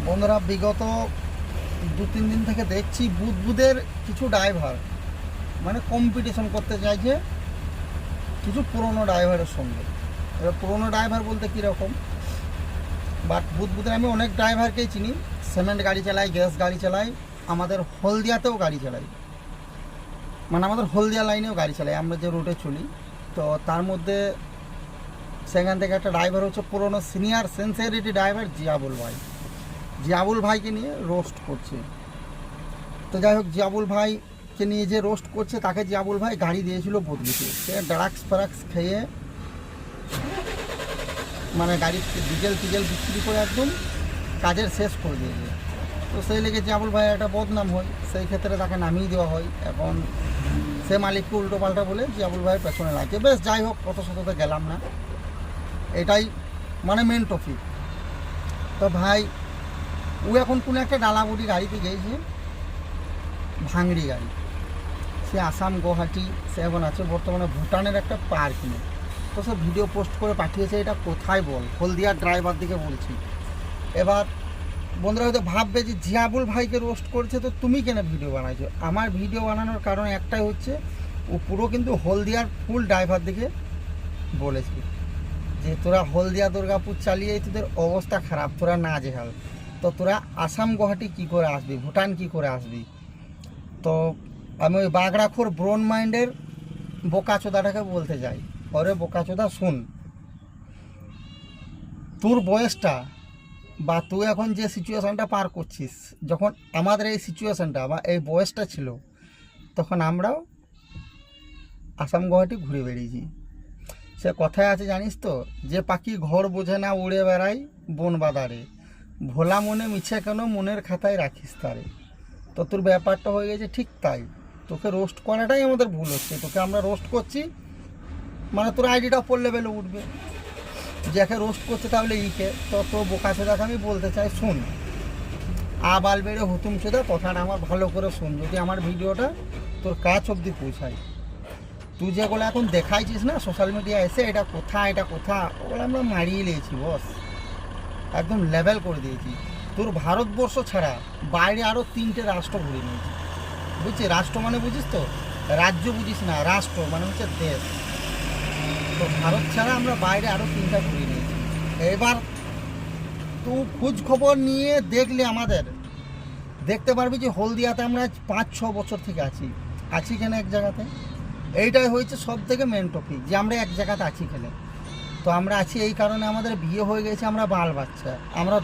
বন্ধুরা, বিগত 2-3 দিন থেকে দেখছি বুদবুদের কিছু ড্রাইভার মানে কম্পিটিশন করতে চাইছে কিছু পুরনো ড্রাইভারের সঙ্গে। এবার পুরনো ড্রাইভার বলতে কীরকম, বাট বুদবুদের আমি অনেক ড্রাইভারকেই চিনি। সিমেন্ট গাড়ি চালাই, গ্যাস গাড়ি চালাই, আমাদের হলদিয়াতেও গাড়ি চালাই, মানে আমাদের হলদিয়া লাইনেও গাড়ি চালাই আমরা যে রুটে চলি। তো তার মধ্যে সেখান থেকে একটা ড্রাইভার হচ্ছে পুরনো সিনিয়র সিনসিয়ারিটি ড্রাইভার জিয়াবুল ভাই। জিয়াবুল ভাইকে নিয়ে রোস্ট করছে। তো যাই হোক, জিয়াবুল ভাইকে নিয়ে যে রোস্ট করছে তাকে জিয়াবুল ভাই গাড়ি দিয়েছিল বদলিতে। সে ড্রাগস ফ্রাগস খেয়ে মানে গাড়ি ডিজেল টিজেল বিক্রি করে একদম কাজের শেষ করে দিয়েছে। তো সেই লেগে জিয়াবুল ভাই একটা বদনাম হয়, সেই ক্ষেত্রে তাকে নামিয়ে দেওয়া হয়। এখন সে মালিককে উল্টো পাল্টা বলে জিয়াবুল ভাইয়ের পেছনে লাগে। বেশ, যাই হোক, কত শততে গেলাম না, এটাই মানে মেন টপিক। তো ভাই ও এখন কোনো একটা ডালাবুড়ি গাড়িতে গিয়েছে, ভাঙড়ি গাড়ি। সে আসাম গুয়াহাটি সে এখন আছে বর্তমানে ভুটানের একটা পার্ক নিয়ে। তো সে ভিডিও পোস্ট করে পাঠিয়েছে, এটা কোথায় বল, হলদিয়ার ড্রাইভার দিকে বলছি। এবার বন্ধুরা হয়তো ভাববে যে জিয়াবুল ভাইকে রোস্ট করছে, তো তুমি কেন ভিডিও বানাইছো? আমার ভিডিও বানানোর কারণ একটাই হচ্ছে, ও পুরো কিন্তু হলদিয়ার ফুল ড্রাইভার দিকে বলেছে যে তোরা হলদিয়া দুর্গাপুর চালিয়ে তোদের অবস্থা খারাপ, তোরা না জেহাল, তো তোরা আসাম গুয়াহাটি কী করে আসবি, ভুটান কী করে আসবি। তো আমি ওই বাগড়াখোর ব্রোন মাইন্ডের বোকাচোদাটাকে বলতে যাই, ওরে বোকাচোদা শুন, তোর বয়সটা বা তুই এখন যে সিচুয়েশানটা পার করছিস, যখন আমাদের এই সিচুয়েশানটা বা এই বয়সটা ছিল, তখন আমরাও আসাম গুয়াহাটি ঘুরে বেরিয়েছি। সে কথায় আছে জানিস তো, যে পাখি ঘর বোঝে না উড়ে বেড়াই বন বাদারে, ভোলা মনে মিছে কেন মনের খাতায় রাখিস তারে। তো তোর ব্যাপারটা হয়ে গেছে ঠিক তাই। তোকে রোস্ট করাটাই আমাদের ভুল হচ্ছে, তোকে আমরা রোস্ট করছি মানে তোর আইডিটা ওপর লেভেলে উঠবে, যাকে রোস্ট করছে তাহলে ইকে। তো তোর বোকা ছেদাকে আমি বলতে চাই, শুন, আবাল বেড়ে হুতুম ছেদা, কথাটা আমার ভালো করে শুন, যদি আমার ভিডিওটা তোর কাছ অবধি পৌঁছায়। তুই যেগুলো এখন দেখাইছিস না সোশ্যাল মিডিয়া এসে, এটা কোথা এটা কোথা, ওগুলো আমরা মারিয়ে নিয়েছি বস, একদম লেভেল করে দিয়েছি। তোর ভারতবর্ষ ছাড়া বাইরে আরও 3টে রাষ্ট্র ঘুরে নিয়েছি, বুঝছিস? রাষ্ট্র মানে বুঝিস তো, রাজ্য বুঝিস না, রাষ্ট্র মানে হচ্ছে দেশ। তো ভারত ছাড়া আমরা বাইরে আরও 3টা ঘুরে নিয়েছি। এবার তুই খোঁজ খবর নিয়ে দেখলে আমাদের দেখতে পারবি যে হলদিয়াতে আমরা 5-6 বছর থেকে আছি কেন এক জায়গাতে। এইটাই হয়েছে সব থেকে মেন টপিক, যে আমরা এক জায়গাতে আছি কেন। তো আমরা আছি এই কারণে, আমাদের বিয়ে হয়ে গেছে, আমরা বাল বাচ্চা, আমরা